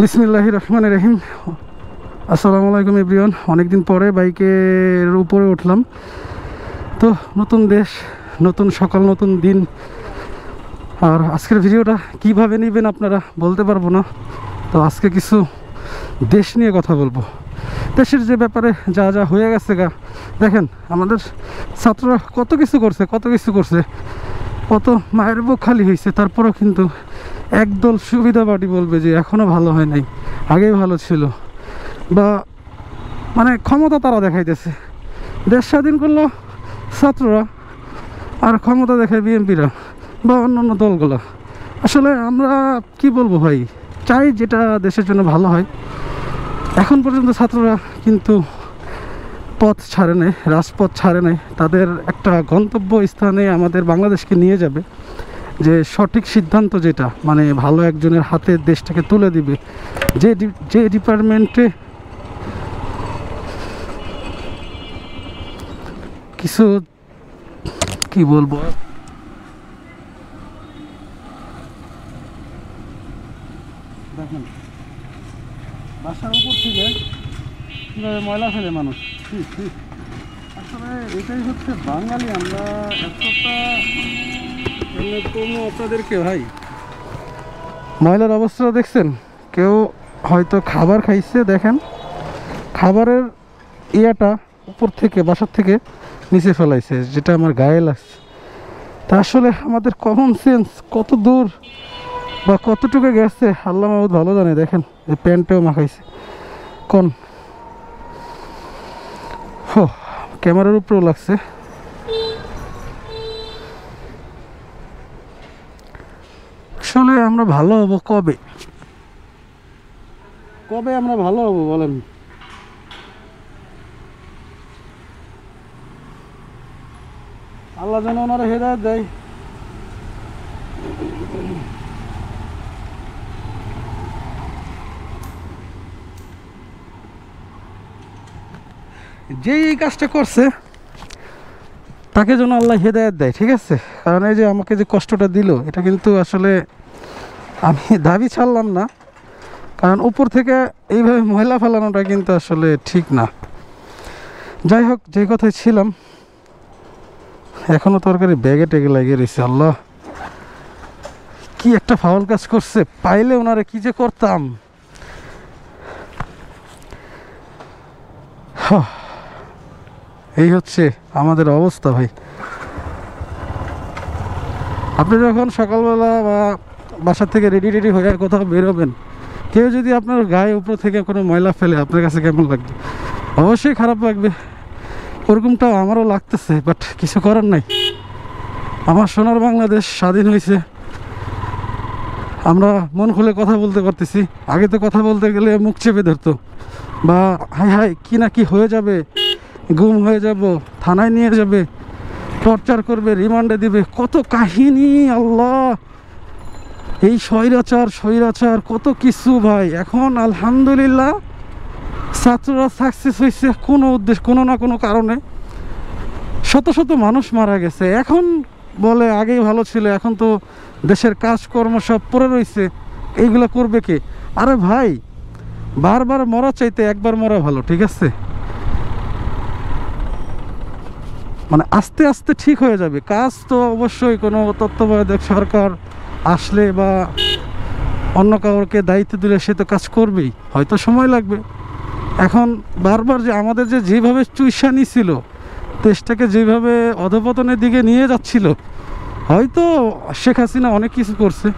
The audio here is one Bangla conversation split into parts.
বিসমিল্লাহির রহমানির রহিম। আসসালামু আলাইকুম এভরিওয়ান। অনেকদিন পরে বাইকের উপরে উঠলাম। তো নতুন দেশ, নতুন সকাল, নতুন দিন। আর আজকের ভিডিওটা কিভাবে নেবেন আপনারা বলতে পারবো না। তো আজকে কিছু দেশ নিয়ে কথা বলবো। দেশের যে ব্যাপারে যা যা হয়ে গেছে দেখেন, আমাদের ছাত্ররা কত কিছু করছে, কত মায়ের বুক খালি হয়েছে। তারপরেও কিন্তু একদল সুবিধাবাদী বলবে যে এখনও ভালো হয় নাই, আগেই ভালো ছিল, বা মানে ক্ষমতা তারা দেখাইতেছে। দেশ স্বাধীন করলো ছাত্ররা, আর ক্ষমতা দেখায় বিএনপিরা বা অন্যান্য দলগুলো। আসলে আমরা কি বলবো ভাই, চাই যেটা দেশের জন্য ভালো হয়। এখন পর্যন্ত ছাত্ররা কিন্তু পথ ছাড়ে নাই, রাজপথ ছাড়ে নাই। তাদের একটা গন্তব্য স্থানে আমাদের বাংলাদেশকে নিয়ে যাবে, যে সঠিক সিদ্ধান্ত যেটা মানে ভালো একজনের হাতে দেশটাকে তুলে দিবে। যে ডিপার্টমেন্টে কিছু কি বলবো, দেখেন বাসার উপর থেকে কীভাবে ময়লা ফেলে মানুষ। আসলে এটাই হচ্ছে বাঙালি। আমরা এতটা কমো আপনাদেরকে ভাই। ময়লার অবস্থা দেখছেন? কেউ হয়তো খাবার খাইছে, দেখেন খাবারের ইয়াটা উপর থেকে বাসার থেকে নিচে ফেলাইছে, যেটা আমার গায়ে লাগছে। তা আসলে আমাদের কমন সেন্স কত দূর বা কতটুকু গেছে আল্লাহ মাহমুদ ভালো জানে। দেখেন এই প্যান্টেও মাখাইছে কোন ক্যামেরার উপরেও লাগছে। আসলে আমরা ভালো হব কবে আমরা ভালো হব বলেন? আল্লাহ যেন ওনারা হেদায়েত দেয়। যে এই কাজটা করছে তাকে যেন আল্লাহ হেদায়েত দেয়, ঠিক আছে? কারণ এই যে আমাকে যে কষ্টটা দিল, এটা কিন্তু আসলে আমি দাবি ছাড়লাম না। কারণ উপর থেকে এইভাবে ময়লা ফেলানোটা কিন্তু আসলে ঠিক না। যাই হোক, যে কথায় ছিলাম, এখনও তরকারি ব্যাগে টেগে লাগিয়ে রয়েছে। আল্লাহ, কি একটা ফাউল কাজ করছে। পাইলে ওনারে কি যে করতাম। এই হচ্ছে আমাদের অবস্থা ভাই। আপনি যখন সকালবেলা বা বাসা থেকে রেডি হয়ে কোথাও বেরোবেন, কেউ যদি আপনার গায়ে উপর থেকে কোনো ময়লা ফেলে, আপনার কাছে কেমন লাগবে? অবশ্যই খারাপ লাগবে। ওরকমটাও আমারও লাগতেছে, বাট কিছু করার নাই। আমার সোনার বাংলাদেশ স্বাধীন হয়েছে, আমরা মন খুলে কথা বলতে পারতেছি। আগে তো কথা বলতে গেলে মুখ চেপে ধরতো, বা হাই কি না কি হয়ে যাবে, গুম হয়ে যাব, থানায় নিয়ে যাবে, টর্চার করবে, রিমান্ডে দিবে, কত কাহিনী। আল্লাহ, এই স্বৈরাচার কত কিছু ভাই। এখন আলহামদুলিল্লাহ ছাত্ররা সাকসেস হয়েছে কোনো না কোনো কারণে। শত শত মানুষ মারা গেছে। এখন বলে আগেই ভালো ছিল, এখন তো দেশের কাজকর্ম সব পড়ে রয়েছে, এইগুলো করবে কে? আরে ভাই, বারবার মরা চাইতে একবার মরা ভালো, ঠিক আছে? মানে আস্তে আস্তে ঠিক হয়ে যাবে কাজ। তো অবশ্যই কোনো তত্ত্বাবধায়ক সরকার আসলে বা অন্য কাউকে দায়িত্ব দিলে সে তো কাজ করবেই, হয়তো সময় লাগবে। এখন বারবার যে আমাদের যেভাবে চুইসানি ছিল, দেশটাকে যেভাবে অধপতনের দিকে নিয়ে যাচ্ছিল, হয়তো শেখ হাসিনা অনেক কিছু করছে,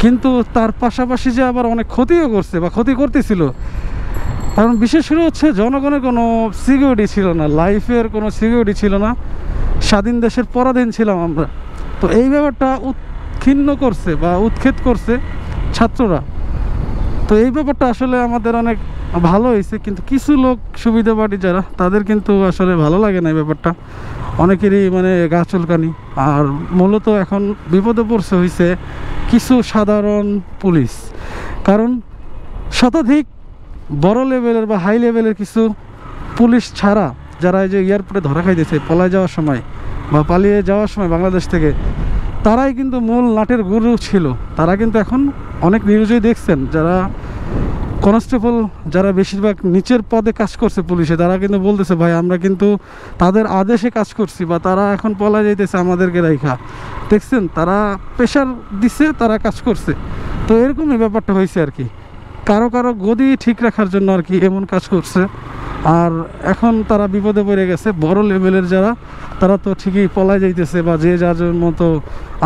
কিন্তু তার পাশাপাশি যে আবার অনেক ক্ষতিও করছে বা ক্ষতি করতেছিল। কারণ বিশেষ করে হচ্ছে জনগণের কোনো সিকিউরিটি ছিল না, লাইফের কোনো সিকিউরিটি ছিল না। স্বাধীন দেশের পরাধীন ছিলাম আমরা। তো এই ব্যাপারটা উৎক্ষিন্ন করছে বা উৎক্ষেপ করছে ছাত্ররা। তো এই ব্যাপারটা আসলে আমাদের অনেক ভালো হয়েছে, কিন্তু কিছু লোক সুবিধাবাদী যারা, তাদের কিন্তু আসলে ভালো লাগে না এই ব্যাপারটা। অনেকেরই মানে গা চুলকানি। আর মূলত এখন বিপদে পড়ছে হয়েছে কিছু সাধারণ পুলিশ। কারণ শতাধিক বড় লেভেলের বা হাই লেভেলের কিছু পুলিশ ছাড়া, যারা এই যে এয়ারপোর্টে ধরা খাইতেছে পলায় যাওয়ার সময় বা পালিয়ে যাওয়ার সময় বাংলাদেশ থেকে, তারাই কিন্তু মূল নাটের গুরু ছিল। তারা কিন্তু এখন অনেক নিউজেই দেখছেন, যারা কনস্টেবল যারা বেশিরভাগ নিচের পদে কাজ করছে পুলিশে, তারা কিন্তু বলতেছে ভাই আমরা কিন্তু তাদের আদেশে কাজ করছি, বা তারা এখন পলা যাইতেছে আমাদেরকে রাইখা। দেখছেন, তারা প্রেশার দিছে, তারা কাজ করছে। তো এরকমই ব্যাপারটা হয়েছে আর কি, কারো কারো গদি ঠিক রাখার জন্য আর কি এমন কাজ করছে। আর এখন তারা বিপদে পড়ে গেছে। বড় লেভেলের যারা, তারা তো ঠিকই পলাই যাইতেছে, বা যে যার মতো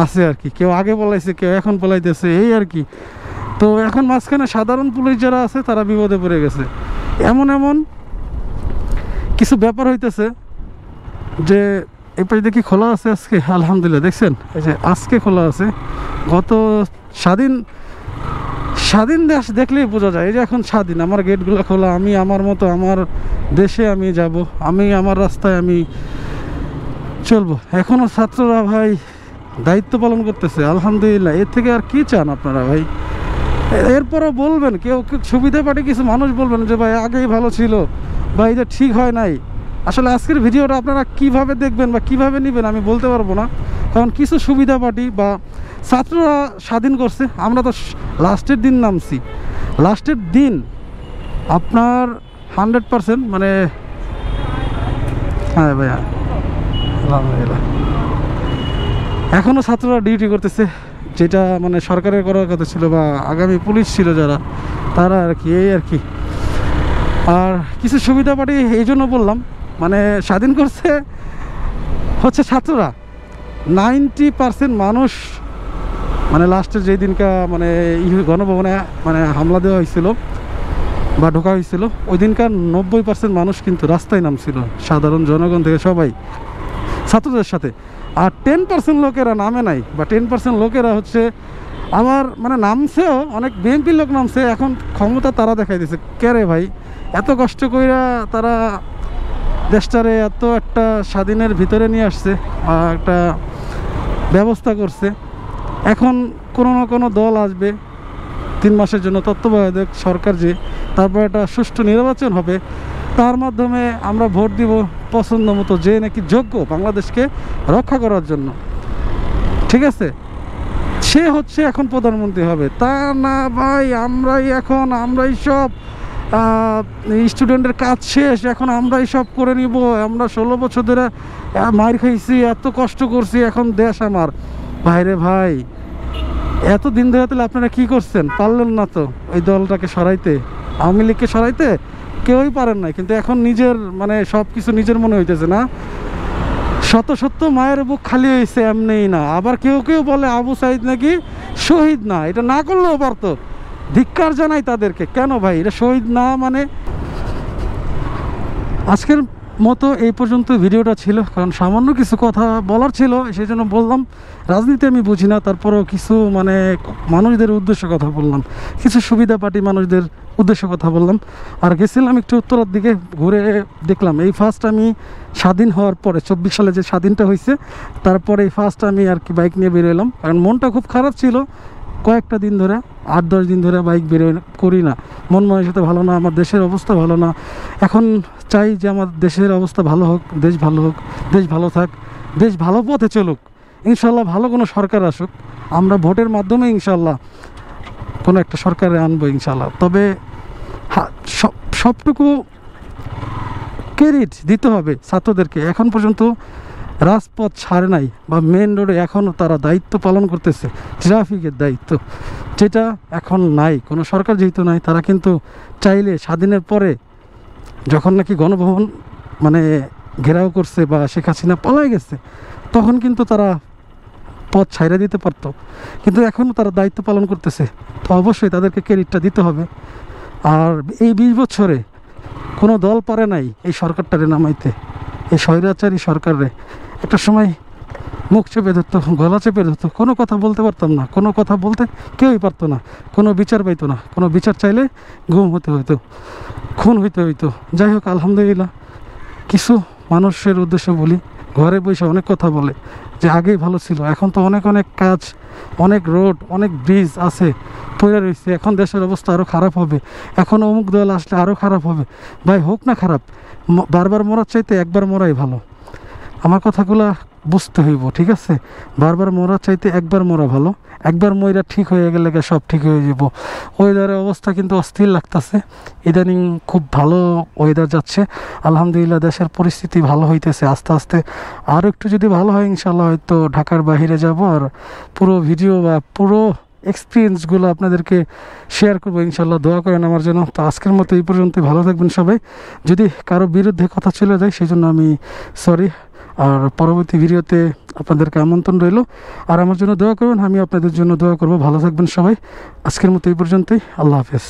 আছে আর কি। কেউ আগে পলাইছে, কেউ এখন পলাইতেছে, এই আর কি। তো এখন মাঝখানে সাধারণ পুলিশ যারা আছে তারা বিপদে পড়ে গেছে। এমন এমন কিছু ব্যাপার হইতেছে যে এই পাশে দেখি খোলা আছে আজকে, আলহামদুলিল্লাহ। দেখছেন, এই যে আজকে খোলা আছে। গত স্বাধীন দেশ দেখলেই বোঝা যায়। এই যে এখন স্বাধীন, আমার গেটগুলো খোলা, আমি আমার মতো আমার দেশে আমি যাব, আমি আমার রাস্তায় আমি চলবো। এখনও ছাত্ররা ভাই দায়িত্ব পালন করতেছে, আলহামদুলিল্লাহ। এর থেকে আর কি চান আপনারা ভাই? এরপরও বলবেন, কেউ সুবিধা পাঠে কিছু মানুষ বলবেন যে ভাই আগেই ভালো ছিল, বা এটা ঠিক হয় নাই। আসলে আজকের ভিডিওটা আপনারা কিভাবে দেখবেন বা কিভাবে নেবেন আমি বলতে পারবো না, কারণ কিছু সুবিধা পার্টি বা ছাত্ররা স্বাধীন করছে। আমরা তো লাস্টের দিন নামছি, লাস্টের দিন আপনার 100% মানে, হ্যাঁ ভাইয়া আলহামদুলিল্লাহ। এখনও ছাত্ররা ডিউটি করতেছে, যেটা মানে সরকারের করার কথা ছিল, বা আগামী পুলিশ ছিল যারা, তারা আর কি, এই আর কি। আর কিছু সুবিধা পার্টি এই জন্য বললাম, মানে স্বাধীন করছে হচ্ছে ছাত্ররা। 90% মানুষ মানে লাস্টের যেই দিনকা মানে গণভবনে মানে হামলা দেওয়া হয়েছিল বা ঢোকা হয়েছিল, ওই দিনকার 90% মানুষ কিন্তু রাস্তায় নামছিল, সাধারণ জনগণ থেকে সবাই ছাত্রদের সাথে। আর 10% লোকেরা নামে নাই, বা 10% লোকেরা হচ্ছে আমার মানে নামছেও, অনেক বিএনপির লোক নামছে। এখন ক্ষমতা তারা দেখাই দিয়েছে। কে রে ভাই, এত কষ্ট কইরা তারা দেশটারে এত একটা স্বাধীনের ভিতরে নিয়ে আসছে, একটা ব্যবস্থা করছে। এখন কোনো না কোনো দল আসবে 3 মাসের জন্য, তত্ত্বাবধায়ক সরকার, যে তারপর একটা সুষ্ঠু নির্বাচন হবে, তার মাধ্যমে আমরা ভোট দিব পছন্দ মতো, যে নাকি যোগ্য বাংলাদেশকে রক্ষা করার জন্য। ঠিক আছে, সে হচ্ছে এখন প্রধানমন্ত্রী হবে। তা না ভাই, আমরাই সব স্টুডেন্টের কাজ শেষ, এখন আমরাই সব করে নিব, আমরা 16 বছর ধরে মার খাইছি, এত কষ্ট করছি, এখন দেশ আমার। ভাইরে ভাই, এত দিন ধরে তাহলে আপনারা কি করছেন? পারলেন না তো ওই দলটাকে সরাইতে, আওয়ামী লীগকে সরাইতে কেউই পারেন নাই। কিন্তু এখন নিজের মানে সব কিছু নিজের মনে হইতেছে না। শত শত মায়ের বুক খালি হয়েছে এমনিই না। আবার কেউ কেউ বলে আবু সাইদ নাকি শহীদ না, এটা না করলেও পারতো। ধিক্কার জানাই তাদেরকে। কেন ভাই, এটা শহীদ না মানে? আজকের মতো এই পর্যন্ত ভিডিওটা ছিল, কারণ সামান্য কিছু কথা বলার ছিল, সেই জন্য বললাম। রাজনীতি আমি বুঝি না, তারপরেও কিছু মানে মানুষদের উদ্দেশ্যে কথা বললাম, কিছু সুবিধা পার্টি মানুষদের উদ্দেশ্যে কথা বললাম। আর গেছিলাম একটু উত্তরার দিকে, ঘুরে দেখলাম এই ফার্স্ট আমি স্বাধীন হওয়ার পরে, 24 সালে যে স্বাধীনটা হয়েছে, তারপরে এই ফার্স্ট আমি আর কি বাইক নিয়ে বেরোলাম। কারণ মনটা খুব খারাপ ছিল কয়েকটা দিন ধরে, 8-10 দিন ধরে বাইক বেরোয় করি না, মন মানসিকতা ভালো না, আমার দেশের অবস্থা ভালো না। এখন চাই যে আমার দেশের অবস্থা ভালো হোক, দেশ ভালো হোক, দেশ ভালো থাক, দেশ ভালো পথে চলুক। ইনশাল্লাহ ভালো কোনো সরকার আসুক, আমরা ভোটের মাধ্যমে ইনশাল্লাহ কোনো একটা সরকারে আনবো ইনশাল্লাহ। তবে সবটুকু ক্রেডিট দিতে হবে ছাত্রদেরকে। এখন পর্যন্ত রাজপথ ছাড়ে নাই, বা মেন রোডে এখনও তারা দায়িত্ব পালন করতেছে, ট্রাফিকের দায়িত্ব, যেটা এখন নাই। কোনো সরকার যেহেতু নাই, তারা কিন্তু চাইলে স্বাধীনের পরে যখন নাকি গণভবন মানে ঘেরাও করছে বা শেখ হাসিনা পলাই গেছে, তখন কিন্তু তারা পথ ছাইড়া দিতে পারতো। কিন্তু এখনও তারা দায়িত্ব পালন করতেছে, তো অবশ্যই তাদেরকে ক্রেডিটটা দিতে হবে। আর এই 20 বছরে কোনো দল পারে নাই এই সরকারটারে নামাইতে, এই স্বৈরাচারী সরকারে। একটা সময় মুখ চেপে ধরতো, গলা চেপে ধরতো, কোনো কথা বলতে পারতাম না, কোনো কথা বলতে কেউই পারতো না, কোনো বিচার পাইতো না, কোনো বিচার চাইলে গুম হতে হইতো, খুন হইতে হইতো। যাই হোক, আলহামদুলিল্লাহ। কিছু মানুষের উদ্দেশ্যে বলি, ঘরে বসে অনেক কথা বলে যে আগেই ভালো ছিল, এখন তো অনেক অনেক কাজ, অনেক রোড, অনেক ব্রিজ আছে পড়ে রয়েছে, এখন দেশের অবস্থা আরও খারাপ হবে, এখন অমুক দল আসলে আরও খারাপ হবে। ভাই হোক না খারাপ, বারবার মরার চাইতে একবার মরাই ভালো। আমার কথাগুলা বুঝতে হইব, ঠিক আছে? বারবার মরা চাইতে একবার মরা ভালো। একবার মইরা ঠিক হয়ে গেলে সব ঠিক হয়ে যাব। ওয়েদারের অবস্থা কিন্তু অস্থির লাগতেছে, ইদানিং খুব ভালো ওয়েদার যাচ্ছে আলহামদুলিল্লাহ। দেশের পরিস্থিতি ভালো হইতেছে আস্তে আস্তে। আর একটু যদি ভালো হয় ইনশাল্লাহ হয়তো ঢাকার বাইরে যাব, আর পুরো ভিডিও বা পুরো এক্সপিরিয়েন্সগুলো আপনাদেরকে শেয়ার করবো ইনশাল্লাহ। দোয়া করেন আমার জন্য। তো আজকের মতো এই পর্যন্তই, ভালো থাকবেন সবাই। যদি কারো বিরুদ্ধে কথা চলে যায় সেই জন্য আমি সরি। আর পরবর্তী ভিডিওতে আপনাদেরকে আমন্ত্রণ রইল। আর আমার জন্য দোয়া করবেন, আমি আপনাদের জন্য দোয়া করব। ভালো থাকবেন সবাই। আজকের মতো এই পর্যন্তই, আল্লাহ হাফেজ।